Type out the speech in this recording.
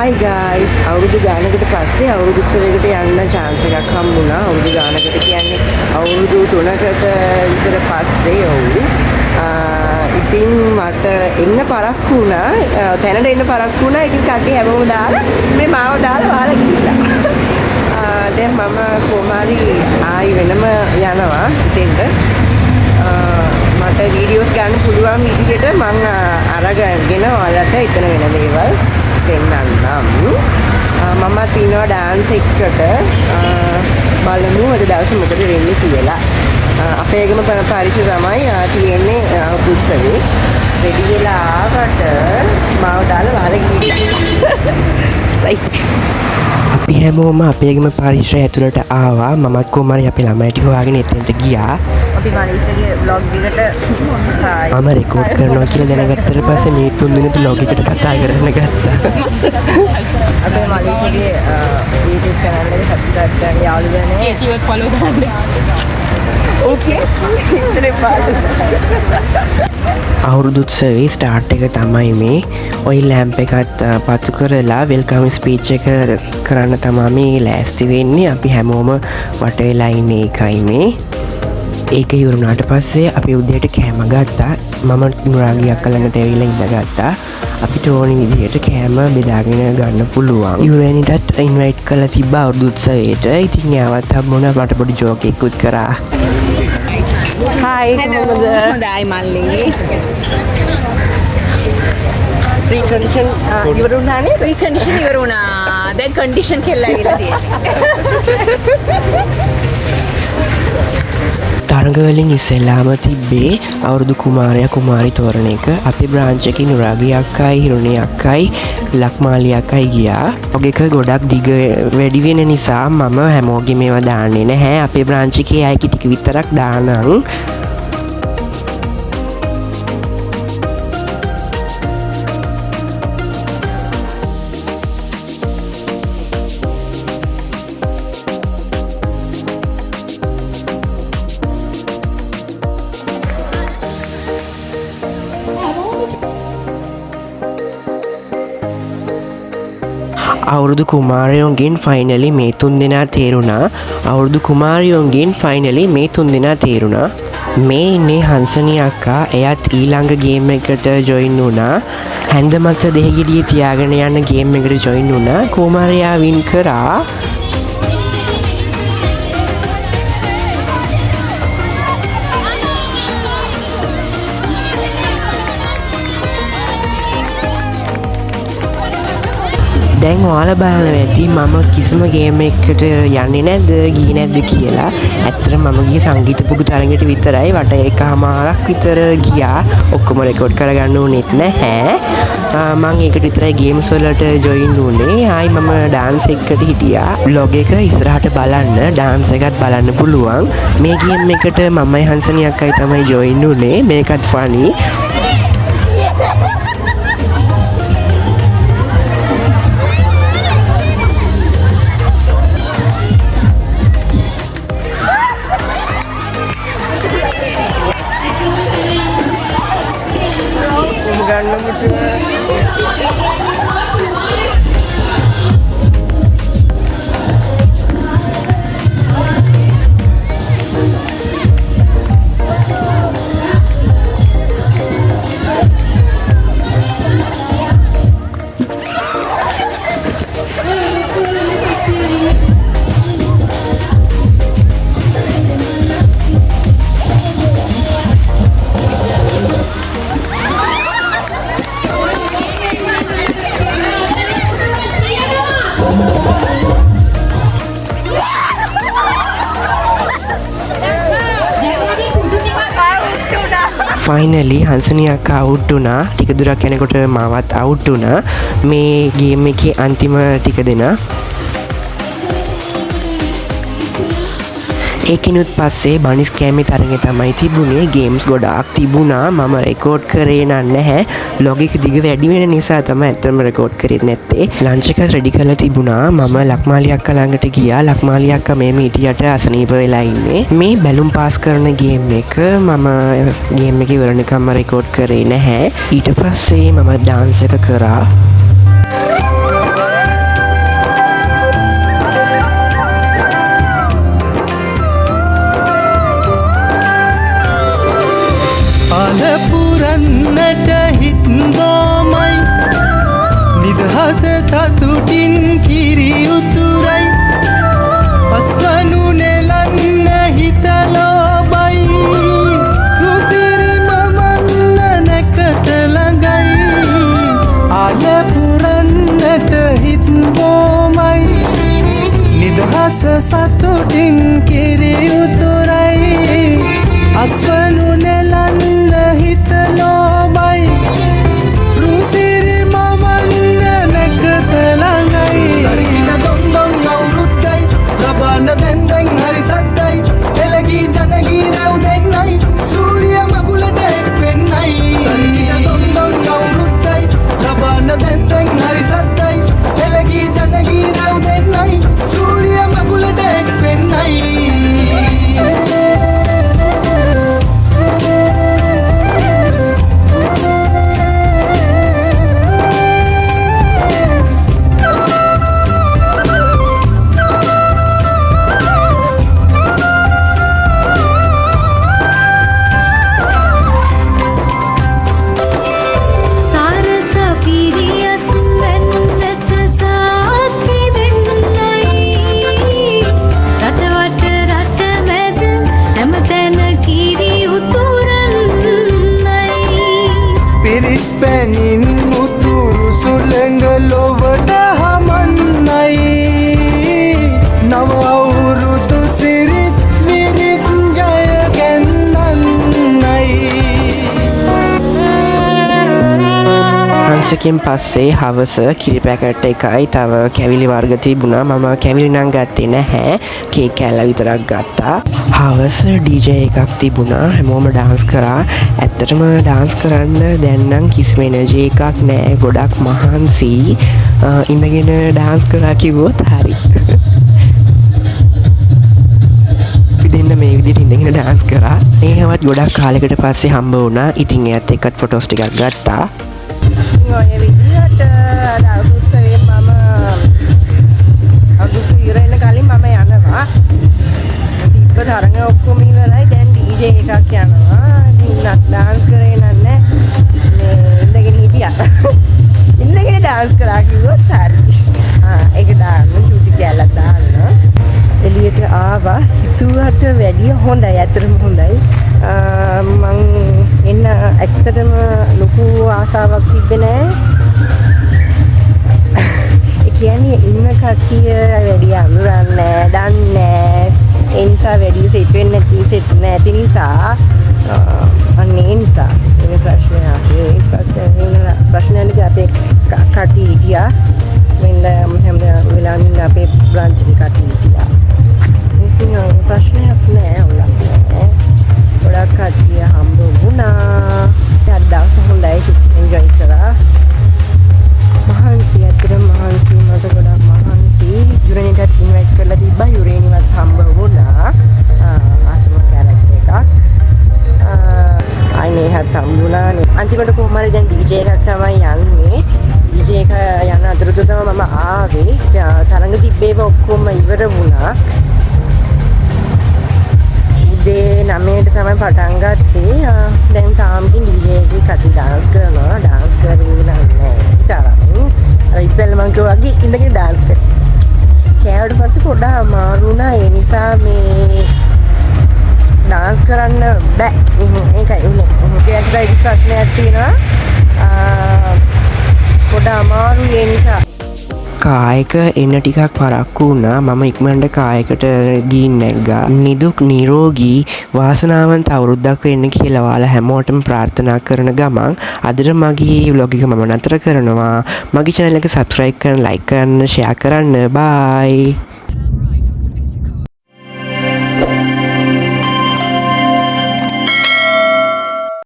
Hi guys, අවුරුදු ගානකට පස්සේ අවුරුදු උත්සවයකට යන්න chance එකක් හම්බුණා. අවුරුදු ගානකට කියන්නේ අවුරුදු 3කට විතර පස්සේ ඉතින් මට එන්න පරක්කු වුණා. තැනට එන්න පරක්කු වුණා. ඉතින් කට්ටිය හැමෝම දාලා මේ මාව දාලා වහලා ගිහිල්ලා. දැන් මම කොමාරි ආයි වෙනම යනවා ඉතින්ද. මට වීඩියෝස් ගන්න පුළුවන් විදිහට මම අරගෙන ඔයාලට එතන වෙන දේවල් පෙන්නන්නම්. මමත් ඉන්නවා ඩාන්ස් එකට. බලමු අද දවසේ මොකද වෙන්නේ කියලා. අපේගම පරිශ තමයි තියෙන්නේ උත්සවේ. රෙඩි වෙලා ආවට මාව දාලා වහලා ගිහිල්ලා. අපි හැමෝම අපේගම පරිශ්‍රය ඇතුළට ආවා. මමත් කොමාරි අපේ ළමයිට හොයාගෙන එතනට ගියා. අපි මනීෂගේ vlog එකට මම රෙකෝඩ් කරනවා කියලා දැනගත්තට පස්සේ මේ 3 දිනට vlog එකට කතා කරන්න ගත්තා. අපේ මනීෂගේ YouTube channel එක subscribe කරන්න යාළුවනේ. ඒසිවත් follow කරන්න. Okay. ඉතින් පාඩු. අවුරුදු උත්සවයේ ස්ටාර්ට් එක තමයි මේ. ඔය ලැම්ප් එකත් පත්තු කරලා වෙල්කම් ස්පීච් එක කරන්න තමයි මේ ලෑස්ති වෙන්නේ. අපි හැමෝම වට වෙලා ඉන්නේ එකයි මේ. ඒක ඉවරුණාට පස්සේ අපි උදේට කෑම ගත්තා. මම නුරාගි අක්කා ළඟට ඇවිල්ලා ඉඳගත්තා. අපිට ඕනි විදිහට කෑම බෙදාගෙන ගන්න පුළුවන්. යුරේනිටත් ඉන්වයිට් කරලා තිබ්බා අවුරුදු උත්සවයට. ඉතින් යාවත් හම්බුණා. මට පොඩි ජෝක් එකකුත් කරා. Hi, කොහොමද? හොඳයි මල්ලි. Pre-condition ඉවර වුණානේ? ප්‍රීකන්ඩිෂන් ඉවර වුණා. දැන් කන්ඩිෂන් කෙල්ල ඇවිල්ලා තියෙන්නේ. තරඟවලින් ඉස්සෙල්ලාම තිබ්බේ අවුරුදු කුමාරයා කුමාරි තෝරණ එක. අපේ බ්‍රාන්ච් එකේ නුරාගි අක්කයි හිරුණි අක්කයි ලක්මාලි අක්කයි ගියා. ඔගේක ගොඩක් දිග වැඩි වෙන නිසා මම හැමෝගෙම මේවා දාන්නේ නැහැ. අපේ බ්‍රාන්ච් එකේ අය ටික විතරක් දානං. අවුරුදු කුමාරයෝන්ගෙන් ෆයිනලි මේ 3 දෙනා තේරුණා. අවුරුදු කුමාරයෝන්ගෙන් ෆයිනලි මේ 3 දෙනා තේරුණා. මේ ඉන්නේ හංසනී අක්කා. එයත් ඊළඟ ගේම් එකට ජොයින් වුණා. හැන්ද මත දෙහිගෙඩිය තියාගෙන යන ගේම් එකට ජොයින් වුණා. කුමාරයා වින් කරා. දැන් ඔයාලා බලන්න ඇති මම කිසිම ගේම් එකකට යන්නේ නැද්ද ගියේ නැද්ද කියලා. ඇත්තට මම ගියේ සංගීත පුඩු තරඟයට විතරයි. වට එකමාරක් විතර ගියා. ඔක්කොම රෙකෝඩ් කරගන්න උනේත් නැහැ. මම ඒකට විතරයි ගේම්ස් වලට ජොයින් වුණේ. ආයි මම ඩාන්ස් එකකට හිටියා. vlog එක ඉස්සරහට බලන්න ඩාන්ස් එකත් බලන්න පුළුවන්. මේ ගේම් එකට මමයි හංසනී අක්කයි තමයි ජොයින් වුණේ. මේකත් ෆනි. ෆයිනලි හංසනී අක්කා අවුට් වුණා. ටික දුරක් යනකොට මාවත් අවුට් වුණා. මේ ගේම් එකේ අන්තිම ටික දෙනා. ඒකිනුත් පස්සේ බනිස් කෑමේ තරඟේ තමයි තිබුණේ. ගේම්ස් ගොඩාක් තිබුණා. මම රෙකෝඩ් කරේ නැහැ. vlog එක දිග වැඩි වෙන නිසා තමයි ඇත්තටම රෙකෝඩ් කරේ නැත්තේ. ලන්ච් එක රෙඩි කරලා තිබුණා. මම ලක්මාලි අක්කා ළඟට ගියා. ලක්මාලි අක්කා මේ මීටියට අසනීප වෙලා ඉන්නේ. මේ බැලුම් පාස් කරන ගේම් එක මම ගේම් එක ඉවරනකම්ම රෙකෝඩ් කරේ නැහැ. ඊට පස්සේ මම ඩාන්ස් එක කරා. අල පුරන්නට හිත්නෝමයි නිදහස සතුටින් කිරි උතුරයි අස්වනු නෙලන්න හිතලෝබයි රුසිරි මමන්න නැකට ළඟයි අල පුරන්නට හිත්නෝමයි නිදහස සතුටින් කිරි උතුරයි අස්වනු නෙලන්න හිතලෝබයි රුසිරි මමන්න නැකට ළඟයි දරින දොන්දොන් අවුරුද්දයි ලබන්න දැන්දැන් හරි සද්දයි එළගී ජනගී රැව් දෙන්නයි සූරිය මගුලට එක් වෙන්නයි දරින දොන්දොන් අවුරුද්දයි ලබන්න දැන්දැන් හරි සද්දයි එළගී ජනගී රැව් දෙන්නයි සූරිය මගුලට එක් වෙන්නයි පැනින් උතුරු සුළඟ ලොවට හමන්නයි නව අවුරුදු සිරිත් විරිත් ජය ගැන්නන්නයි හංසකෙන් පස්සේ හවස කිරි පැකට් එකයි තව කැවිලි වර්ග තිබුණා මම කැවිලි නම් ගත්තේ නැහැ කේක් කෑල්ල විතරක් ගත්තා හවස DJ එකක් තිබුණා හැමෝම ඩාන්ස් කරා ඇත්තටම ඩාන්ස් කරන්න දැන් නම් කිසිම එනර්ජි එකක් නැහැ ගොඩක් මහන්සි ඉඳගෙන ඩාන්ස් කරා කිව්වොත් හරි දෙන්න මේ විදිහට ඉඳගෙන ඩාන්ස් කරා ඒවත් ගොඩක් කාලයකට පස්සේ හම්බ වුණා ඉතින් එයත් එක්කත් ෆොටෝස් ටිකක් ගත්තා ඔය විදිහට අලුත්සේ මම අලුත් ඉරෙන්න කලින් මම යනවා තිබ්බ තරඟ ඔක්කොම ඉවරයි දැන් DJ එකක් යනවා ඉතින් ඩාන්ස් කරේ නන්නේ මේ ඉඳගෙන හිටියා ඉඳගෙන ඩාන්ස් කරා කිව්වොත් හරි ඒක දාන්න චුටි කැලක් දාන්න එළියට ආවා හිතුවට වැඩිය හොඳයි ඇත්තටම හොඳයි මං එන්න ඇත්තටම ලොකු ආසාවක් තිබ්බේ නෑ ඒ කියන්නේ ඉන්න කට්ටිය වැඩි අඳුරන්නේ දන්නේ ඒ නිසා වැඩි සෙට් වෙන්නේ නැති නිසා අනේ නිසා මේ ප්‍රශ්නේ ආවේ ප්‍රශ්නයක් අපේ කට්ටිය හිටියා මෙන්න හැම වෙලාවෙම අපේ බ්‍රාන්ච් එකේ කට්ටිය හිටියා ඉතින් ප්‍රශ්නයක් නෑ ඔයාලා ගොඩක් කට්ටිය හම්බ වුණා අද දවස හොඳයි එන්ජොයි කරා මහන්සි ඇත්තටම මහන්සි මට ගොඩක් මහන්සි යුරේනිටත් ඉන්වයිට් කරලා තිබ්බා යුරේනිවත් හම්බ වුණා ආසම කැරක්ටර් එකක් අයිනේ හත් හම්බුණානේ අන්තිමට කොහොම හරි දැන් DJ එකක් තමයි යන්නේ DJ එක යන අතරතුර තමයි මම ආවේ තරඟ තිබ්බේව ඔක්කොම ඉවර වුණා උදේ 9ට තමයි පටන් ගත්තේ දැන් තාම DJ එකේ කටි ඩාන්ස් කරනවා ඩාන්ස් කරේ නැහැ තරම් අර ඉස්සෙල්ලා මං කිව්වා වගේ ඉඳගෙන ඩාන්ස් කරා කෑවට පස්සේ පොඩ්ඩක් අමාරු වුණා ඒ නිසා මේ ඩාන්ස් කරන්න බෑ ඒකයි උනේ කෑවට ප්‍රශ්නයක් තියෙනවා පොඩ්ඩක් අමාරු ඒ නිසා කායක එන්න ටිකක් පරක්කු වුණා මම ඉක්මනට කායකට ගිහින් නැග්ගා නිදුක් නිරෝගී වාසනාවන්ත අවුරුද්දක් වෙන්න කියලා ඔයාලා හැමෝටම ප්‍රාර්ථනා කරන ගමන් අදට මගේ vlog එක මම නතර කරනවා මගේ channel එක subscribe කරන්න like කරන්න share කරන්න bye